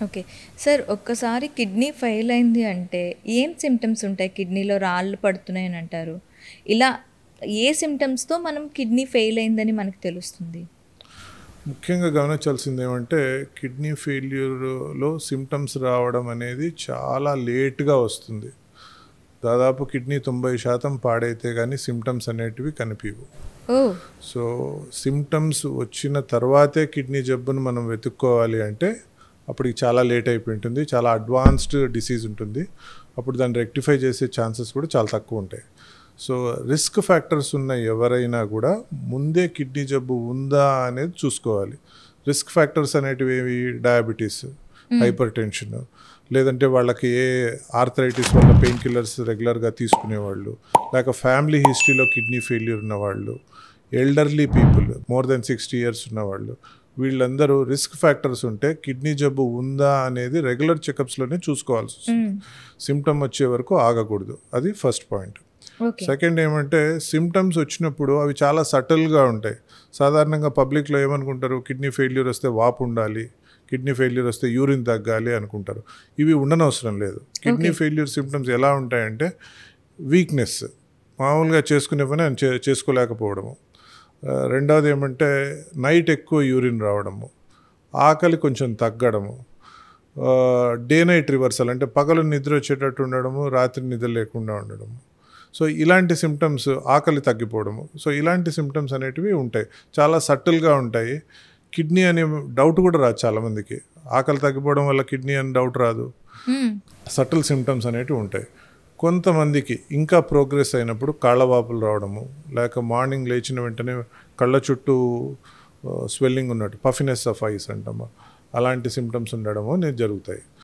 Okay. Sir ఒక్కసారి kidney fail అయింది అంటే ఏం సింప్టమ్స్ ఉంటాయి? కిడ్నీలో రాళ్ళు పడుతున్నాయని అంటారు. ఇలా ఏ సింప్టమ్స్‌తో మనం కిడ్నీ ఫెయిల్ అయిందని మనకు తెలుస్తుంది? ముఖ్యంగా గమనించాల్సిందేమంటే కిడ్నీ ఫెయిల్యూర్‌లో సింప్టమ్స్ రావడం అనేది చాలా లేట్‌గా వస్తుంది. దాదాపు కిడ్నీ 90% పాడైతే గానీ సింప్టమ్స్ అనేటివి కనిపియవు. ఓహ్! సో, సింప్టమ్స్ వచ్చిన తర్వాతే కిడ్నీ జబ్బును మనం వెతుక్కోవాలి అంటే అప్పటికి చాలా లేట్ అయిపోయి ఉంటుంది. చాలా అడ్వాన్స్డ్ డిసీజ్ ఉంటుంది. అప్పుడు దాన్ని రెక్టిఫై చేసే ఛాన్సెస్ కూడా చాలా తక్కువ ఉంటాయి. సో, రిస్క్ ఫ్యాక్టర్స్ ఉన్న ఎవరైనా కూడా ముందే కిడ్నీ జబ్బు ఉందా అనేది చూసుకోవాలి. రిస్క్ ఫ్యాక్టర్స్ అనేటివి ఏవి? డయాబెటీస్, హైపర్ టెన్షన్, లేదంటే వాళ్ళకి ఆర్థరైటిస్ వల్ల పెయిన్ కిల్లర్స్ రెగ్యులర్గా తీసుకునేవాళ్ళు, లేక ఫ్యామిలీ హిస్టరీలో కిడ్నీ ఫెయిల్యూర్ ఉన్నవాళ్ళు, elderly people more than 60 years ఉన్నవాళ్ళు, వీళ్ళందరూ రిస్క్ ఫ్యాక్టర్స్ ఉంటే కిడ్నీ జబ్బు ఉందా అనేది రెగ్యులర్ చెకప్స్లోనే చూసుకోవాల్సి వస్తుంది. సిమ్టమ్ వచ్చే వరకు ఆగకూడదు. అది ఫస్ట్ పాయింట్. సెకండ్ ఏమంటే సిమ్టమ్స్ వచ్చినప్పుడు అవి చాలా సటిల్గా ఉంటాయి. సాధారణంగా పబ్లిక్లో ఏమనుకుంటారు? కిడ్నీ ఫెయిల్యూర్ వస్తే వాపు ఉండాలి, కిడ్నీ ఫెయిల్యూర్ వస్తే యూరిన్ తగ్గాలి అనుకుంటారు. ఇవి ఉండనవసరం లేదు. కిడ్నీ ఫెయిల్యూర్ సిమ్టమ్స్ ఎలా ఉంటాయంటే వీక్నెస్, మామూలుగా చేసుకునే పని ఆయన చేసుకోలేకపోవడము. రెండవది ఏమంటే నైట్ ఎక్కువ యూరిన్ రావడము, ఆకలి కొంచెం తగ్గడము, డే నైట్ రివర్సల్ అంటే పగలు నిద్ర వచ్చేటట్టు ఉండడము, రాత్రి నిద్ర లేకుండా ఉండడము. సో ఇలాంటి సిమ్టమ్స్, ఆకలి తగ్గిపోవడము, సో ఇలాంటి సిమ్టమ్స్ అనేటివి ఉంటాయి. చాలా సటిల్గా ఉంటాయి. కిడ్నీ అనే డౌట్ కూడా రాదు చాలామందికి. ఆకలి తగ్గిపోవడం వల్ల కిడ్నీ అని డౌట్ రాదు. సటిల్ సిమ్టమ్స్ అనేటివి ఉంటాయి. కొంతమందికి ఇంకా ప్రోగ్రెస్ అయినప్పుడు కాళ్ళవాపులు రావడము, లేక మార్నింగ్ లేచిన వెంటనే కళ్ళ చుట్టూ స్వెల్లింగ్ ఉన్నట్టు, పఫినెస్ ఆఫ్ ఐస్ అంటాము, అలాంటి సిమ్టమ్స్ ఉండడము అనేది జరుగుతాయి.